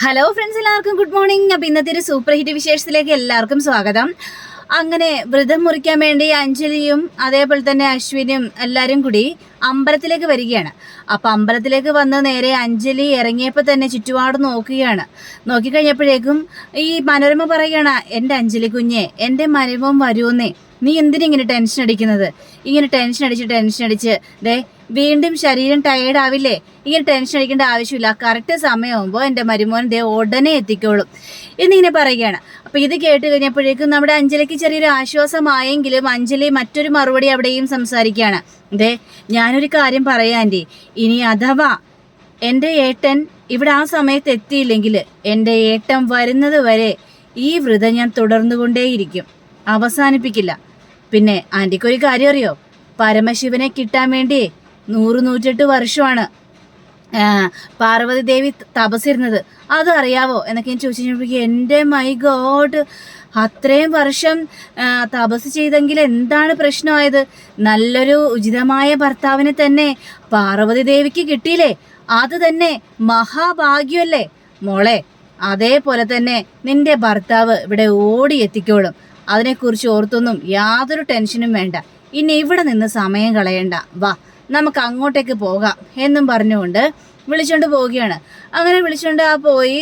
Hello friends, എല്ലാവർക്കും good morning. അപ്പം ഇന്നത്തെ ഒരു സൂപ്പർ ഹിറ്റ് വിശേഷത്തിലേക്ക് എല്ലാവർക്കും സ്വാഗതം. അങ്ങനെ വ്രതം മുറിക്കാൻ വേണ്ടി അഞ്ജലിയും അതേപോലെ തന്നെ അശ്വിനും എല്ലാവരും കൂടി അമ്പലത്തിലേക്ക് വരികയാണ്. അപ്പം അമ്പലത്തിലേക്ക് വന്ന് നേരെ അഞ്ജലി ഇറങ്ങിയപ്പോൾ തന്നെ ചുറ്റുപാട് നോക്കിക്കഴിഞ്ഞപ്പോഴേക്കും ഈ മനോരമ പറയുകയാണ്, എൻ്റെ അഞ്ജലി കുഞ്ഞെ, എൻ്റെ മരുമോൻ വരുമെന്നേ, നീ എന്തിനിങ്ങനെ ടെൻഷൻ അടിക്കുന്നത്? ഇങ്ങനെ ടെൻഷൻ അടിച്ച് ദേ വീണ്ടും ശരീരം ടയേർഡ് ആവില്ലേ? ഇങ്ങനെ ടെൻഷൻ അടിക്കേണ്ട ആവശ്യമില്ല. കറക്റ്റ് സമയമാകുമ്പോൾ എൻ്റെ മരുമോൻ ദേ ഉടനെ എത്തിക്കോളും എന്നിങ്ങനെ പറയുകയാണ്. അപ്പോൾ ഇത് കേട്ട് കഴിഞ്ഞപ്പോഴേക്കും നമ്മുടെ അഞ്ജലിക്ക് ചെറിയൊരു ആശ്വാസമായെങ്കിലും അഞ്ജലി മറ്റൊരു മറുപടി അവിടെയും സംസാരിക്കുകയാണ്. ദേ ഞാനൊരു കാര്യം പറയാം ആൻറ്റി, ഇനി അഥവാ എൻ്റെ ഏട്ടൻ ഇവിടെ ആ സമയത്ത് എത്തിയില്ലെങ്കിൽ എൻ്റെ ഏട്ടൻ വരുന്നത് വരെ ഈ വ്രതം ഞാൻ തുടർന്നുകൊണ്ടേയിരിക്കും, അവസാനിപ്പിക്കില്ല. പിന്നെ ആൻറ്റിക്കൊരു കാര്യം അറിയോ? പരമശിവനെ കിട്ടാൻ വേണ്ടി 100-108 വർഷമാണ് പാർവതി ദേവി തപസ്സിരുന്നത്, അത് അറിയാവോ എന്നൊക്കെ ഞാൻ ചോദിച്ചു കഴിഞ്ഞപ്പോഴേക്കും എൻ്റെ മൈ ഗോഡ്, അത്രയും വർഷം തപസ് ചെയ്തെങ്കിൽ എന്താണ് പ്രശ്നമായത്? നല്ലൊരു ഉചിതമായ ഭർത്താവിനെ തന്നെ പാർവതി ദേവിക്ക് കിട്ടിയില്ലേ, അത് തന്നെ മഹാഭാഗ്യമല്ലേ മോളെ. അതേപോലെ തന്നെ നിന്റെ ഭർത്താവ് ഇവിടെ ഓടിയെത്തിക്കോളും, അതിനെക്കുറിച്ച് ഓർത്തൊന്നും യാതൊരു ടെൻഷനും വേണ്ട. ഇനി ഇവിടെ നിന്ന് സമയം കളയണ്ട, വാ നമുക്ക് അങ്ങോട്ടേക്ക് പോകാം എന്നും പറഞ്ഞുകൊണ്ട് വിളിച്ചോണ്ട് പോവുകയാണ്. അങ്ങനെ വിളിച്ചോണ്ട് പോയി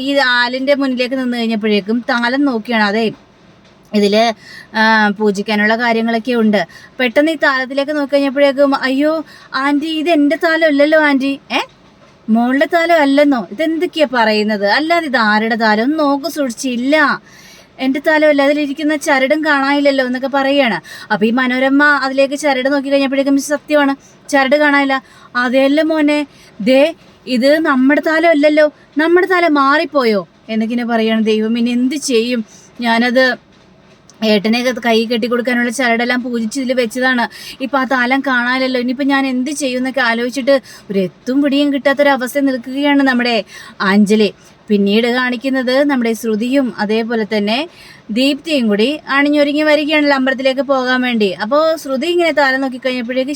ഈ ആലിൻ്റെ മുന്നിലേക്ക് നിന്ന് കഴിഞ്ഞപ്പോഴേക്കും താലം നോക്കിയാണ്. അതെ ഇതിൽ പൂജിക്കാനുള്ള കാര്യങ്ങളൊക്കെ ഉണ്ട്. പെട്ടെന്ന് ഈ താലത്തിലേക്ക് നോക്കി കഴിഞ്ഞപ്പോഴേക്കും, അയ്യോ ആൻറ്റി, ഇത് എൻ്റെ താലം അല്ലല്ലോ ആൻറ്റി. മോളുടെ താലം അല്ലെന്നോ? ഇതെന്തൊക്കെയാ പറയുന്നത്? അല്ലാതെ ഇത് ആരുടെ താലം? ഒന്ന് നോക്ക് സൂക്ഷിച്ചില്ല, എൻ്റെ താലമല്ല, അതിലിരിക്കുന്ന ചരടും കാണാനില്ലല്ലോ എന്നൊക്കെ പറയുകയാണ്. അപ്പോൾ ഈ മനോരമ അതിലേക്ക് ചരട് നോക്കി കഴിഞ്ഞപ്പോഴേക്കും സത്യമാണ്, ചരട് കാണാനില്ല. അതെയല്ലോ മോനെ, ദേ ഇത് നമ്മുടെ താലം അല്ലല്ലോ, നമ്മുടെ താലം മാറിപ്പോയോ എന്നൊക്കെ പറയുകയാണ്. ദൈവം ഇനി എന്ത് ചെയ്യും? ഞാനത് ഏട്ടനെ കൈ കെട്ടിക്കൊടുക്കാനുള്ള ചരടെല്ലാം പൂജിച്ച് ഇതിൽ വെച്ചതാണ്, ഇപ്പം ആ താലം കാണാനല്ലോ, ഇനിയിപ്പോൾ ഞാൻ എന്ത് ചെയ്യും എന്നൊക്കെ ആലോചിച്ചിട്ട് ഒരു എത്തും പിടിയും കിട്ടാത്തൊരവസ്ഥ നിൽക്കുകയാണ് നമ്മുടെ അഞ്ജലി. പിന്നീട് കാണിക്കുന്നത് നമ്മുടെ ശ്രുതിയും അതേപോലെ തന്നെ ദീപ്തിയും കൂടി അണിഞ്ഞൊരുങ്ങി വരികയാണല്ലോ അമ്പലത്തിലേക്ക് പോകാൻ വേണ്ടി. അപ്പോൾ ശ്രുതി ഇങ്ങനെ താലം നോക്കിക്കഴിഞ്ഞപ്പോഴേക്ക്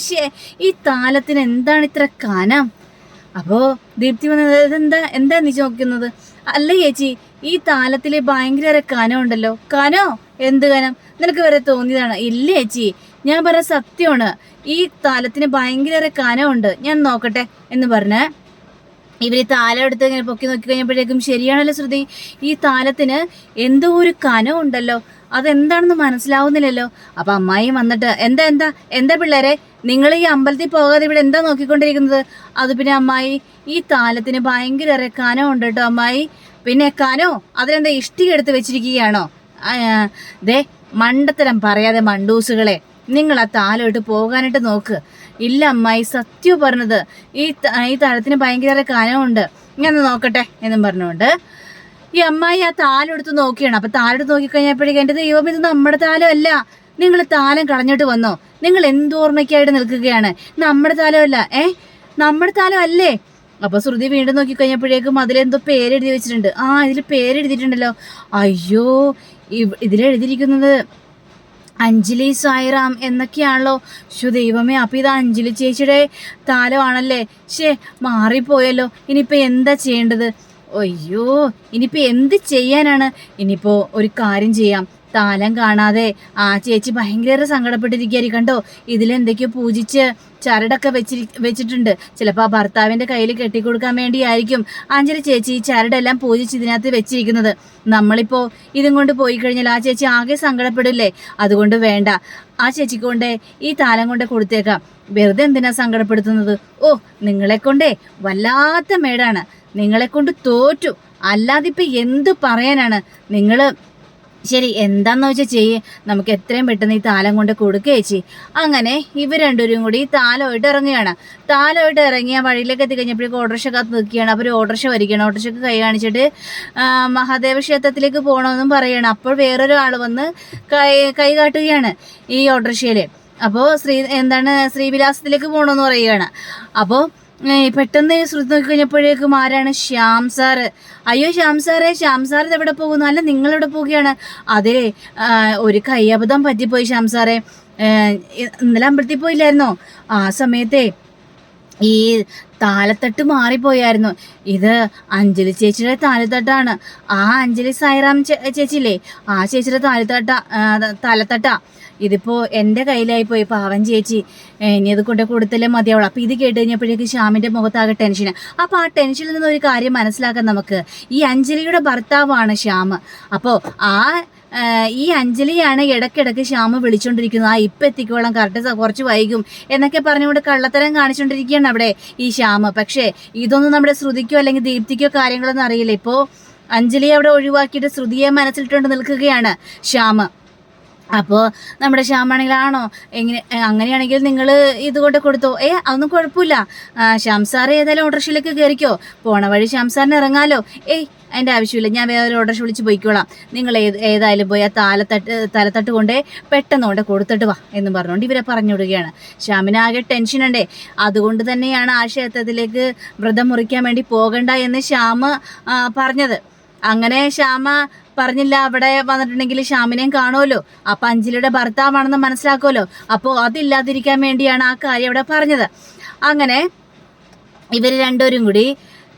ഈ താലത്തിന് എന്താണ് ഇത്ര കനം? അപ്പോൾ ദീപ്തി വന്നത്, എന്താ നീ നോക്കുന്നത്? അല്ല ചേച്ചി, ഈ താലത്തിൽ ഭയങ്കര കനം ഉണ്ടല്ലോ. കനോ? എന്ത് കനം? നിനക്ക് വരെ തോന്നിയതാണ്? ഇല്ല ചേച്ചി, ഞാൻ പറഞ്ഞ സത്യമാണ്, ഈ താലത്തിന് ഭയങ്കര കനമുണ്ട്, ഞാൻ നോക്കട്ടെ എന്ന് പറഞ്ഞ് ഇവർ ഈ താലം എടുത്ത് ഇങ്ങനെ പൊക്കി നോക്കി കഴിഞ്ഞപ്പോഴേക്കും ശരിയാണല്ലോ ശ്രുതി, ഈ താലത്തിന് എന്തോ ഒരു കനം ഉണ്ടല്ലോ, അതെന്താണെന്ന് മനസ്സിലാവുന്നില്ലല്ലോ. അപ്പം അമ്മായി വന്നിട്ട്, എന്താ പിള്ളേരെ, നിങ്ങൾ ഈ അമ്പലത്തിൽ പോകാതെ ഇവിടെ എന്താ നോക്കിക്കൊണ്ടിരിക്കുന്നത്? അത് പിന്നെ അമ്മായി, ഈ താലത്തിന് ഭയങ്കര കനം ഉണ്ട് കേട്ടോ അമ്മായി. പിന്നെ കനോ? അതിനെന്താ ഇഷ്ടിക എടുത്ത് വെച്ചിരിക്കുകയാണോ? ദേ മണ്ടത്തരം പറയാതെ മണ്ടൂസുകളെ, നിങ്ങൾ ആ താലം ഇട്ട് പോകാനായിട്ട് നോക്ക്. ഇല്ല അമ്മായി, സത്യം പറഞ്ഞത്, ഈ താലത്തിന് ഭയങ്കര കനമുണ്ട്, ഞാൻ നോക്കട്ടെ എന്നും പറഞ്ഞുകൊണ്ട് ഈ അമ്മായി ആ താലം എടുത്ത് നോക്കിയാണ്. അപ്പം താലം എടുത്ത് നോക്കിക്കഴിഞ്ഞപ്പോഴേക്കും എൻ്റെ ദൈവം, ഇത് നമ്മുടെ താലം അല്ല, നിങ്ങൾ താലം കളഞ്ഞിട്ട് വന്നോ? നിങ്ങൾ എന്തോർമ്മയ്ക്കായിട്ട് നിൽക്കുകയാണ്? നമ്മുടെ താലമല്ല. നമ്മുടെ താലം അല്ലേ? അപ്പോൾ ശ്രുതി വീണ്ടും നോക്കിക്കഴിഞ്ഞപ്പോഴേക്കും അതിലെന്തോ പേരെഴുതി വെച്ചിട്ടുണ്ട്. ഇതിൽ പേരെഴുതിയിട്ടുണ്ടല്ലോ. അയ്യോ, ഇതിലെഴുതിയിരിക്കുന്നത് അഞ്ജലി സായിറാം എന്നൊക്കെയാണല്ലോ. ദൈവമേ, അപ്പം ഇത് അഞ്ജലി ചേച്ചിയുടെ താലമാണല്ലേ? മാറിപ്പോയല്ലോ. ഇനിയിപ്പോൾ എന്താ ചെയ്യേണ്ടത്? അയ്യോ, ഇനിയിപ്പോൾ എന്ത് ചെയ്യാനാണ്? ഇനിയിപ്പോൾ ഒരു കാര്യം ചെയ്യാം, താലം കാണാതെ ആ ചേച്ചി ഭയങ്കര സങ്കടപ്പെട്ടിരിക്കുകയായിരിക്കും. കണ്ടോ, ഇതിലെന്തൊക്കെയോ പൂജിച്ച് ചരടൊക്കെ വെച്ചിട്ടുണ്ട്. ചിലപ്പോൾ ആ ഭർത്താവിൻ്റെ കയ്യിൽ കെട്ടിക്കൊടുക്കാൻ വേണ്ടിയായിരിക്കും അഞ്ജലി ചേച്ചി ഈ ചരടെല്ലാം പൂജിച്ച് ഇതിനകത്ത് വെച്ചിരിക്കുന്നത്. നമ്മളിപ്പോൾ ഇതും കൊണ്ട് പോയി കഴിഞ്ഞാൽ ആ ചേച്ചി ആകെ സങ്കടപ്പെടില്ലേ? അതുകൊണ്ട് വേണ്ട, ആ ചേച്ചിക്ക് കൊണ്ട് ഈ താലം കൊണ്ട് കൊടുത്തേക്കാം. വെറുതെ എന്തിനാ സങ്കടപ്പെടുത്തുന്നത്? നിങ്ങളെക്കൊണ്ടേ വല്ലാത്ത മേടാണ്, നിങ്ങളെക്കൊണ്ട് തോറ്റു, അല്ലാതിപ്പോൾ എന്തു പറയാനാണ്? നിങ്ങൾ ശരി, എന്താന്ന് വെച്ചാൽ ചെയ്യേ, നമുക്ക് എത്രയും പെട്ടെന്ന് ഈ താലം കൊണ്ട് കൊടുക്കുക ചേച്ചി. അങ്ങനെ ഇവർ രണ്ടുപേരും കൂടി താലമായിട്ട് ഇറങ്ങുകയാണ്. താലമായിട്ട് ഇറങ്ങിയ വഴിയിലേക്ക് എത്തിക്കഴിഞ്ഞപ്പോഴേക്കും ഓട്ടോറിക്ഷ കാത്ത് നിൽക്കുകയാണ്. അപ്പോൾ ഒരു ഓട്ടോറിക്ഷ വരികയാണ്. ഓട്ടോറിക്ഷയ്ക്ക് കൈ കാണിച്ചിട്ട് മഹാദേവ ക്ഷേത്രത്തിലേക്ക് പോകണമെന്നും പറയുകയാണ്. അപ്പോൾ വേറൊരാൾ വന്ന് കൈ കാട്ടുകയാണ് ഈ ഓട്ടോറിക്ഷയിൽ. അപ്പോൾ ശ്രീവിലാസത്തിലേക്ക് പോകണമെന്ന് പറയുകയാണ്. അപ്പോൾ പെട്ടെന്ന് ശ്രുതി നോക്കി കഴിഞ്ഞപ്പോഴേക്കും ആരാണ്? ശ്യാം സാറ്. അയ്യോ ശ്യാം സാറ് എവിടെ പോകുന്നു? അല്ല, നിങ്ങളെവിടെ പോവുകയാണ്? അതെ, ഒരു കയ്യബദ്ധം പറ്റിപ്പോയി ശ്യാം സാറേ. ഇന്നലെ അമ്പലത്തിൽ പോയില്ലായിരുന്നോ? ആ സമയത്തെ ഈ താലത്തട്ട് മാറിപ്പോയായിരുന്നു. ഇത് അഞ്ജലി ചേച്ചിയുടെ താലത്തട്ടാണ്. ആ അഞ്ജലി സായിറാം ചേച്ചിയില്ലേ, ആ ചേച്ചിയുടെ താലത്തട്ടാ. ഇതിപ്പോൾ എൻ്റെ കയ്യിലായിപ്പോയി പാവൻ ചേച്ചി. ഇനി അത് കൊണ്ട് കൊടുത്തല്ലേ മതിയാവുള്ളൂ. അപ്പോൾ ഇത് കേട്ട് കഴിഞ്ഞപ്പോഴേക്ക് ശ്യാമിൻ്റെ മുഖത്താകെ ടെൻഷന്. അപ്പോൾ ആ ടെൻഷനിൽ നിന്ന് ഒരു കാര്യം മനസ്സിലാക്കാൻ നമുക്ക്, ഈ അഞ്ജലിയുടെ ഭർത്താവാണ് ശ്യാം. അപ്പോൾ ഈ അഞ്ജലിയാണ് ഇടയ്ക്കിടയ്ക്ക് ശ്യാമ് വിളിച്ചുകൊണ്ടിരിക്കുന്നത്. ഇപ്പം എത്തിക്കോളാം, കറക്റ്റ് കുറച്ച് വൈകും എന്നൊക്കെ പറഞ്ഞുകൊണ്ട് കള്ളത്തരം കാണിച്ചുകൊണ്ടിരിക്കുകയാണ് അവിടെ ഈ ശ്യാമ്. പക്ഷേ ഇതൊന്നും നമ്മുടെ ശ്രുതിക്കോ അല്ലെങ്കിൽ ദീപ്തിക്കോ കാര്യങ്ങളൊന്നും അറിയില്ല. ഇപ്പോൾ അഞ്ജലിയെ അവിടെ ഒഴിവാക്കിയിട്ട് ശ്രുതിയെ മനസ്സിലിട്ടുകൊണ്ട് നിൽക്കുകയാണ് ശ്യാമ്. അപ്പോൾ നമ്മുടെ ശ്യാമാണെങ്കിൽ ആണോ അങ്ങനെയാണെങ്കിൽ നിങ്ങൾ ഇതുകൊണ്ട് കൊടുത്തോ, അതൊന്നും കുഴപ്പമില്ല, ശ്യാം സാറ് ഏതായാലും ഓട്ടോറിക്ഷയിലേക്ക് കയറിക്കോ, പോണ വഴി ശ്യാം സാറിന് ഇറങ്ങാലോ, അതിൻ്റെ ആവശ്യമില്ല, ഞാൻ വേറെ ഓട്ടോറിക്ഷ വിളിച്ച് പോയിക്കോളാം, നിങ്ങൾ ഏതായാലും പോയി ആ തലത്തട്ട് കൊണ്ടേ പെട്ടെന്ന് കൊണ്ട് കൊടുത്തിട്ട് വാ എന്ന് പറഞ്ഞുകൊണ്ട് ഇവരെ പറഞ്ഞു വിടുകയാണ്. ശ്യാമിനാകെ ടെൻഷനുണ്ടേ. അതുകൊണ്ട് തന്നെയാണ് ആ ക്ഷേത്രത്തിലേക്ക് വ്രതം മുറിക്കാൻ വേണ്ടി പോകണ്ട എന്ന് ശ്യാമ് പറഞ്ഞത്. അങ്ങനെ ശ്യാമ പറഞ്ഞില്ല, അവിടെ വന്നിട്ടുണ്ടെങ്കിൽ ശ്യാമിനെയും കാണുമല്ലോ, അപ്പം അഞ്ജലിയുടെ ഭർത്താവാണെന്ന് മനസ്സിലാക്കുമല്ലോ. അപ്പോൾ അതില്ലാതിരിക്കാൻ വേണ്ടിയാണ് ആ കാര്യം അവിടെ പറഞ്ഞത്. അങ്ങനെ ഇവർ രണ്ടുപേരും കൂടി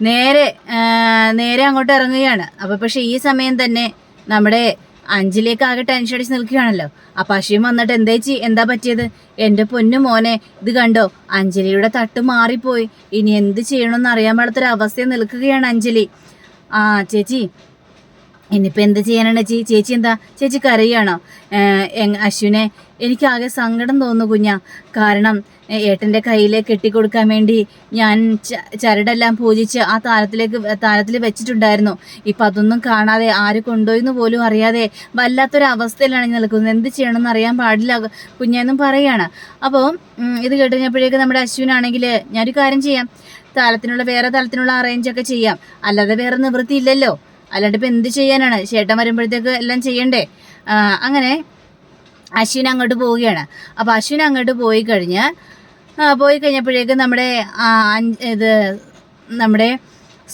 നേരെ അങ്ങോട്ട് ഇറങ്ങുകയാണ്. അപ്പോൾ പക്ഷേ ഈ സമയം തന്നെ നമ്മുടെ അഞ്ജലിയൊക്കെ ആകെ ടെൻഷൻ അടിച്ച് നിൽക്കുകയാണല്ലോ. അപ്പം അശ്വിൻ വന്നിട്ട് എന്താ പറ്റിയത്, എൻ്റെ പൊന്നു മോനെ ഇത് കണ്ടോ, അഞ്ജലിയുടെ തട്ട് മാറിപ്പോയി, ഇനി എന്ത് ചെയ്യണമെന്ന് അറിയാൻ പാടത്തൊരവസ്ഥയിൽ നിൽക്കുകയാണ് അഞ്ജലി. ചേച്ചി ഇനിയിപ്പോൾ എന്ത് ചെയ്യാനാണ് ചേച്ചി എന്താ ചേച്ചി കരയാണോ? അശ്വിനെ എനിക്കാകെ സങ്കടം തോന്നുന്നു കുഞ്ഞാ. കാരണം ഏട്ടൻ്റെ കയ്യിലേക്ക് കെട്ടിക്കൊടുക്കാൻ വേണ്ടി ഞാൻ ചരടെല്ലാം പൂജിച്ച് ആ താലത്തിൽ വെച്ചിട്ടുണ്ടായിരുന്നു. ഇപ്പം അതൊന്നും കാണാതെ ആര് കൊണ്ടുപോയെന്ന് പോലും അറിയാതെ വല്ലാത്തൊരവസ്ഥയിലാണ് നിൽക്കുന്നത്. എന്ത് ചെയ്യണമെന്ന് അറിയാൻ പാടില്ല കുഞ്ഞെന്നും പറയുകയാണ്. അപ്പോൾ ഇത് കേട്ടുകഴിഞ്ഞപ്പോഴേക്ക് നമ്മുടെ അശ്വിനാണെങ്കിൽ ഞാനൊരു കാര്യം ചെയ്യാം, വേറെ തലത്തിനുള്ള അറേഞ്ചൊക്കെ ചെയ്യാം, അല്ലാതെ വേറെ നിവൃത്തിയില്ലല്ലോ, അല്ലാണ്ട് ഇപ്പം എന്ത് ചെയ്യാനാണ്, ചേട്ടൻ വരുമ്പോഴത്തേക്ക് എല്ലാം ചെയ്യണ്ടേ. അങ്ങനെ അശ്വിൻ അങ്ങോട്ട് പോവുകയാണ്. അപ്പോൾ അശ്വിൻ അങ്ങോട്ട് പോയി കഴിഞ്ഞപ്പോഴേക്ക് നമ്മുടെ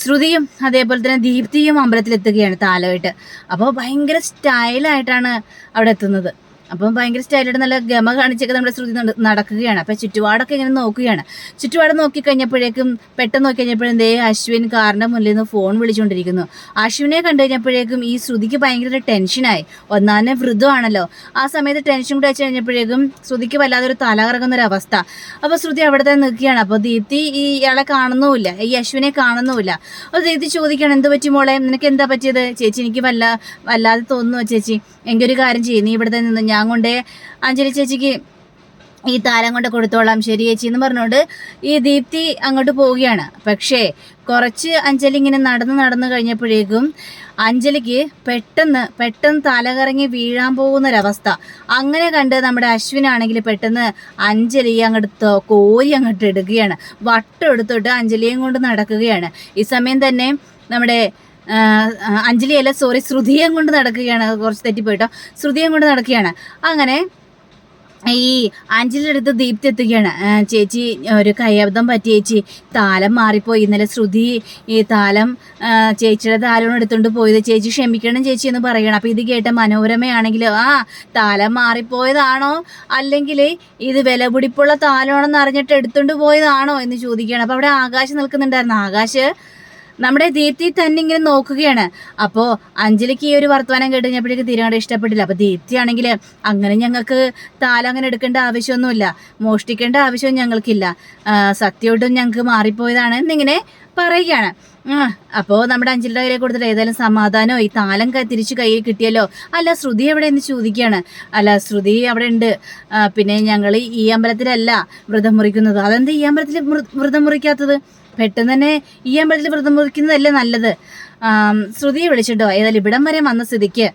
ശ്രുതിയും അതേപോലെ തന്നെ ദീപ്തിയും അമ്പലത്തിലെത്തുകയാണ് താലമായിട്ട്. അപ്പോൾ ഭയങ്കര സ്റ്റൈലായിട്ടാണ് അവിടെ എത്തുന്നത്. അപ്പം ഭയങ്കര സ്റ്റൈലായിട്ട് നല്ല ഗമ കാണിച്ചൊക്കെ നമ്മുടെ ശ്രുതി നടക്കുകയാണ്. അപ്പം ചുറ്റുപാടൊക്കെ ഇങ്ങനെ നോക്കുകയാണ്. ചുറ്റുപാട് നോക്കിക്കഴിഞ്ഞപ്പോഴേക്കും പെട്ടെന്ന് നോക്കിക്കഴിഞ്ഞപ്പോഴും അശ്വിൻ കാറിൻ്റെ മുന്നിൽ നിന്ന് ഫോൺ വിളിച്ചുകൊണ്ടിരിക്കുന്നു. അശ്വിനെ കണ്ടു കഴിഞ്ഞപ്പോഴേക്കും ഈ ശ്രുതിക്ക് ഭയങ്കര ടെൻഷനായി. ഒന്നാമത്തെ വൃദ്ധമാണല്ലോ, ആ സമയത്ത് ടെൻഷൻ കൂടി വെച്ച് കഴിഞ്ഞപ്പോഴേക്കും ശ്രുതിക്ക് വല്ലാതൊരു തല കറങ്ങുന്നൊരവസ്ഥ. അപ്പോൾ ശ്രുതി അവിടെ തന്നെ നിൽക്കുകയാണ്. അപ്പോൾ ദീപ്തി ഇയാളെ കാണുന്നുമില്ല, ഈ അശ്വിനെ കാണുന്നുമില്ല. അപ്പോൾ ദീപ്തി ചോദിക്കുകയാണ്, എന്ത് പറ്റി മോളെ, നിനക്ക് എന്താ പറ്റിയത്? ചേച്ചി എനിക്ക് വല്ലാതെ തോന്നുന്നു ചേച്ചി, എനിക്കൊരു കാര്യം ചെയ്യും, നീ ഇവിടെ നിന്ന് ഞാൻ കൊണ്ടേ അഞ്ജലി ചേച്ചിക്ക് ഈ താലം കൊണ്ട് കൊടുത്തോളാം, ശരി ചേച്ചി എന്ന് പറഞ്ഞുകൊണ്ട് ഈ ദീപ്തി അങ്ങോട്ട് പോവുകയാണ്. പക്ഷേ കുറച്ച് അഞ്ജലി ഇങ്ങനെ നടന്നു കഴിഞ്ഞപ്പോഴേക്കും അഞ്ജലിക്ക് പെട്ടെന്ന് തലകറങ്ങി വീഴാൻ പോകുന്നൊരവസ്ഥ. അങ്ങനെ കണ്ട് നമ്മുടെ അശ്വിനാണെങ്കിൽ പെട്ടെന്ന് അഞ്ജലി അങ്ങോട്ട് കോരി അങ്ങോട്ട് എടുക്കുകയാണ്. വട്ടം എടുത്തിട്ട് അഞ്ജലിയും കൊണ്ട് നടക്കുകയാണ്. ഈ സമയം തന്നെ നമ്മുടെ അഞ്ജലിയല്ല, ശ്രുതിയും കൊണ്ട് നടക്കുകയാണ്. കുറച്ച് തെറ്റിപ്പോയിട്ടോ, ശ്രുതിയും കൊണ്ട് നടക്കുകയാണ്. അങ്ങനെ ഈ അഞ്ജലിയുടെ അടുത്ത് ദീപ്തി എത്തുകയാണ്. ചേച്ചി ഒരു കയ്യബദ്ധം പറ്റി ചേച്ചി, താലം മാറിപ്പോയി, ഇന്നലെ ശ്രുതി ഈ താലം ചേച്ചിയുടെ താലമാണ് എടുത്തുകൊണ്ട് പോയത്, ചേച്ചി ക്ഷമിക്കണം ചേച്ചി എന്ന് പറയണം. അപ്പോൾ ഇത് കേട്ട മനോരമയാണെങ്കിൽ താലം മാറിപ്പോയതാണോ അല്ലെങ്കിൽ ഇത് വിലപിടിപ്പുള്ള താലമാണെന്ന് അറിഞ്ഞിട്ട് എടുത്തുകൊണ്ട് പോയതാണോ എന്ന് ചോദിക്കുകയാണ്. അപ്പോൾ അവിടെ ആകാശ് നിൽക്കുന്നുണ്ടായിരുന്നു. ആകാശ് നമ്മുടെ ദീപ്തി തന്നെ ഇങ്ങനെ നോക്കുകയാണ്. അപ്പോൾ അഞ്ജലിക്ക് ഈ ഒരു വർത്തമാനം കേട്ട് കഴിഞ്ഞപ്പോഴേക്ക് തീരെ ഇഷ്ടപ്പെട്ടില്ല. അപ്പോൾ ദീപ്തി ആണെങ്കിൽ അങ്ങനെ ഞങ്ങൾക്ക് താലം അങ്ങനെ എടുക്കേണ്ട ആവശ്യമൊന്നുമില്ല, മോഷ്ടിക്കേണ്ട ആവശ്യവും ഞങ്ങൾക്കില്ല, സത്യമായിട്ടും ഞങ്ങൾക്ക് മാറിപ്പോയതാണ് എന്നിങ്ങനെ പറയുകയാണ്. അപ്പോൾ നമ്മുടെ അഞ്ജലിയുടെ കയ്യിൽ കൊടുത്തിട്ട് ഏതായാലും സമാധാനമോ, ഈ താലം തിരിച്ച് കയ്യിൽ കിട്ടിയല്ലോ. അല്ല ശ്രുതി എവിടെ എന്ന് ചോദിക്കുകയാണ്. അല്ല ശ്രുതി അവിടെ ഉണ്ട്, പിന്നെ ഞങ്ങൾ ഈ അമ്പലത്തിലല്ല വ്രതം മുറിക്കുന്നത്. അതെന്താ ഈ അമ്പലത്തിൽ വ്രതം മുറിക്കാത്തത്? പെട്ടെന്ന് തന്നെ ഈ അമ്പലത്തിൽ വ്രതം മുറിക്കുന്നതല്ലേ നല്ലത്. ശ്രുതിയെ വിളിച്ചിട്ടോ, ഏതായാലും ഇവിടം വരെ വന്ന സ്ഥിതിക്ക്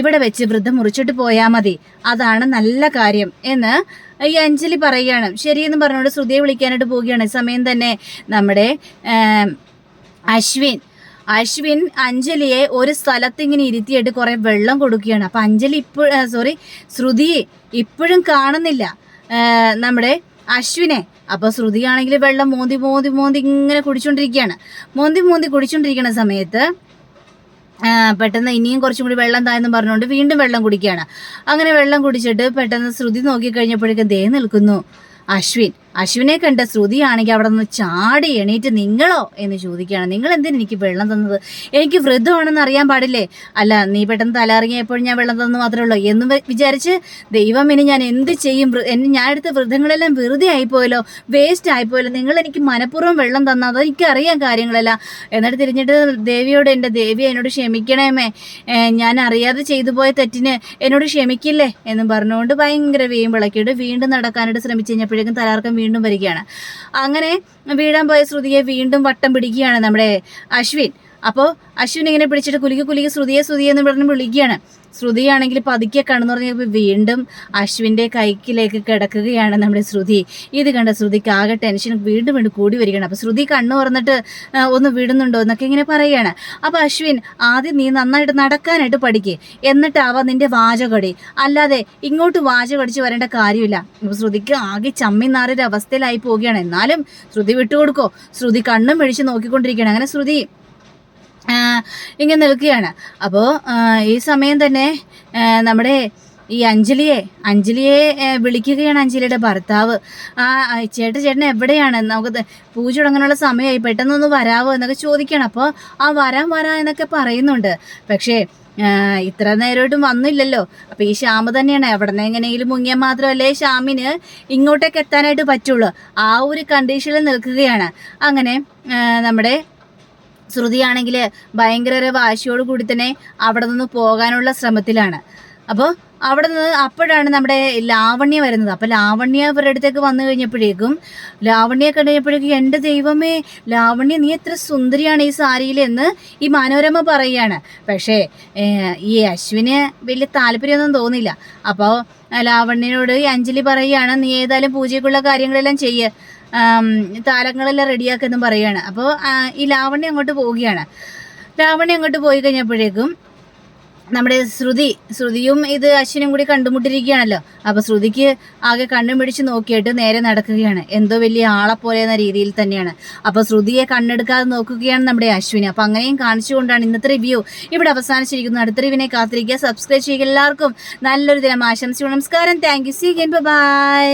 ഇവിടെ വെച്ച് വ്രതം മുറിച്ചിട്ട് പോയാൽ മതി, അതാണ് നല്ല കാര്യം എന്ന് ഈ അഞ്ജലി പറയുകയാണ്. ശരിയെന്ന് പറഞ്ഞുകൊണ്ട് ശ്രുതിയെ വിളിക്കാനായിട്ട് പോവുകയാണ്. സമയം തന്നെ നമ്മുടെ അശ്വിൻ അഞ്ജലിയെ ഒരു സ്ഥലത്ത് ഇങ്ങനെ ഇരുത്തിയിട്ട് കുറേ വെള്ളം കൊടുക്കുകയാണ്. അപ്പം ശ്രുതി ഇപ്പോഴും കാണുന്നില്ല നമ്മുടെ അശ്വിനെ. അപ്പോൾ ശ്രുതിയാണെങ്കിൽ വെള്ളം മോന്തി ഇങ്ങനെ കുടിച്ചുകൊണ്ടിരിക്കുന്ന സമയത്ത് പെട്ടെന്ന് ഇനിയും കുറച്ചും കൂടി വെള്ളം തായെന്ന് പറഞ്ഞുകൊണ്ട് വീണ്ടും വെള്ളം കുടിക്കുകയാണ്. അങ്ങനെ വെള്ളം കുടിച്ചിട്ട് പെട്ടെന്ന് ശ്രുതി നോക്കിക്കഴിഞ്ഞപ്പോഴേക്കും നിൽക്കുന്നു അശ്വിനെ കണ്ട ശ്രുതിയാണെങ്കിൽ അവിടെ നിന്ന് ചാടി എണീറ്റ് നിങ്ങളോ എന്ന് ചോദിക്കുകയാണ്. നിങ്ങൾ എന്തിനാ എനിക്ക് വെള്ളം തന്നത്? എനിക്ക് വ്രതമാണെന്ന് അറിയാൻ പാടില്ലേ? അല്ല, നീ പെട്ടെന്ന് തലയിറങ്ങിയപ്പോൾ ഞാൻ വെള്ളം തന്നു മാത്രമേ ഉള്ളൂ എന്ന് വിചാരിച്ച് ദൈവം ഇനി ഞാൻ എന്ത് ചെയ്യും? ഞാൻ എടുത്ത വ്രതങ്ങളെല്ലാം വെറുതെ ആയിപ്പോയല്ലോ, വേസ്റ്റ് ആയിപ്പോയല്ലോ. നിങ്ങൾ എനിക്ക് മനഃപൂർവ്വം വെള്ളം തന്നത് എനിക്കറിയാം കാര്യങ്ങളെല്ലാം. എന്നിട്ട് തിരിഞ്ഞിട്ട് ദേവിയോട്, എൻ്റെ ദേവി എന്നോട് ക്ഷമിക്കണമേ, ഞാൻ അറിയാതെ ചെയ്തു പോയ തെറ്റിന് എന്നോട് ക്ഷമിക്കില്ലേ എന്നും പറഞ്ഞുകൊണ്ട് ഭയങ്കര വീമ്പിളക്കിയിട്ട് വീണ്ടും നടക്കാനായിട്ട് ശ്രമിച്ചു കഴിഞ്ഞപ്പോഴേക്കും തലാർക്കം വീണ്ടും വരികയാണ്. അങ്ങനെ വീഴാൻ പോയ ശ്രുതിയെ വീണ്ടും വട്ടം പിടിക്കുകയാണ് നമ്മുടെ അശ്വിൻ. അപ്പോൾ അശ്വിൻ ഇങ്ങനെ പിടിച്ചിട്ട് കുലുക്കി ശ്രുതിയെ എന്ന് പറഞ്ഞ് വിളിക്കുകയാണ്. ശ്രുതിയാണെങ്കിൽ പതുക്കെ കണ്ണു പറഞ്ഞപ്പോൾ വീണ്ടും അശ്വിൻ്റെ കൈക്കിലേക്ക് കിടക്കുകയാണ് നമ്മുടെ ശ്രുതി. ഇത് കണ്ട ശ്രുതിക്ക് ആകെ ടെൻഷൻ വീണ്ടും കൂടി വരികയാണ്. അപ്പോൾ ശ്രുതി കണ്ണു തുറന്നിട്ട് ഒന്ന് വിടുന്നുണ്ടോ എന്നൊക്കെ ഇങ്ങനെ പറയുകയാണ്. അപ്പോൾ അശ്വിൻ, ആദ്യം നീ നന്നായിട്ട് നടക്കാനായിട്ട് പഠിക്കുക, എന്നിട്ടാവാ നിന്റെ വാചകടി, അല്ലാതെ ഇങ്ങോട്ട് വാചകടിച്ച് വരേണ്ട കാര്യമില്ല. അപ്പോൾ ശ്രുതിക്ക് ആകെ ചമ്മിനാറൊരു അവസ്ഥയിലായി പോവുകയാണ്. എന്നാലും ശ്രുതി വിട്ടുകൊടുക്കോ? ശ്രുതി കണ്ണും പിടിച്ച് നോക്കിക്കൊണ്ടിരിക്കുകയാണ്. അങ്ങനെ ശ്രുതി ഇങ്ങനെ നിൽക്കുകയാണ്. അപ്പോൾ ഈ സമയം തന്നെ നമ്മുടെ ഈ അഞ്ജലിയെ വിളിക്കുകയാണ് അഞ്ജലിയുടെ ഭർത്താവ്. ചേട്ടൻ എവിടെയാണ്? നമുക്ക് പൂജ തുടങ്ങാനുള്ള സമയമായി, പെട്ടെന്നൊന്ന് വരാവോ എന്നൊക്കെ ചോദിക്കുകയാണ്. അപ്പോൾ വരാം എന്നൊക്കെ പറയുന്നുണ്ട്. പക്ഷേ ഇത്ര നേരമായിട്ടും വന്നില്ലല്ലോ. അപ്പോൾ ഈ ശ്യാമ് തന്നെയാണ്. എവിടെ നിന്ന് എങ്ങനെയെങ്കിലും മുങ്ങിയാൽ മാത്രമല്ലേ ശ്യാമിന് ഇങ്ങോട്ടേക്ക് എത്താനായിട്ട് പറ്റുള്ളൂ. ആ ഒരു കണ്ടീഷനിൽ നിൽക്കുകയാണ്. അങ്ങനെ നമ്മുടെ ശ്രുതിയാണെങ്കിൽ ഭയങ്കര ഒരു വാശിയോട് കൂടി തന്നെ അവിടെ നിന്ന് പോകാനുള്ള ശ്രമത്തിലാണ്. അപ്പോൾ അവിടെ നിന്ന് അപ്പോഴാണ് നമ്മുടെ ലാവണ്യ വരുന്നത്. അപ്പോൾ ലാവണ്യ ഇവരുടെ അടുത്തേക്ക് വന്നു കഴിഞ്ഞപ്പോഴേക്കും ലാവണ്യെ കണ്ടുകഴിഞ്ഞപ്പോഴേക്കും എൻ്റെ ദൈവമേ ലാവണ്യ, നീ എത്ര സുന്ദരിയാണ് ഈ സാരിയിൽ എന്ന് ഈ മനോരമ പറയുകയാണ്. പക്ഷേ ഈ അശ്വിന് വലിയ താല്പര്യമൊന്നും തോന്നില്ല. അപ്പോൾ ലാവണ്യനോട് ഈ അഞ്ജലി പറയുകയാണ്, നീ ഏതായാലും പൂജയ്ക്കുള്ള കാര്യങ്ങളെല്ലാം ചെയ്യ്, താലങ്ങളെല്ലാം റെഡിയാക്കെന്നും പറയുകയാണ്. അപ്പോൾ ഈ ലാവണ്യ അങ്ങോട്ട് പോവുകയാണ്. ലാവണ്യ അങ്ങോട്ട് പോയി കഴിഞ്ഞപ്പോഴേക്കും നമ്മുടെ ശ്രുതിയും ഇത് അശ്വിനും കൂടി കണ്ടുമുട്ടിരിക്കുകയാണല്ലോ. അപ്പോൾ ശ്രുതിക്ക് ആകെ കണ്ണും പിടിച്ച് നോക്കിയിട്ട് നേരെ നടക്കുകയാണ്, എന്തോ വലിയ ആളെപ്പോലെ എന്ന രീതിയിൽ തന്നെയാണ്. അപ്പോൾ ശ്രുതിയെ കണ്ണെടുക്കാതെ നോക്കുകയാണ് നമ്മുടെ അശ്വിന്. അപ്പോൾ അങ്ങനെയും കാണിച്ചുകൊണ്ടാണ് ഇന്നത്തെ റിവ്യൂ ഇവിടെ അവസാനിച്ചിരിക്കുന്നത്. അടുത്ത റിവ്യൂവിനെ കാത്തിരിക്കുക, സബ്സ്ക്രൈബ് ചെയ്യുക. എല്ലാവർക്കും നല്ലൊരു ദിനം ആശംസിച്ചു. നമസ്കാരം, thank you, see again, by.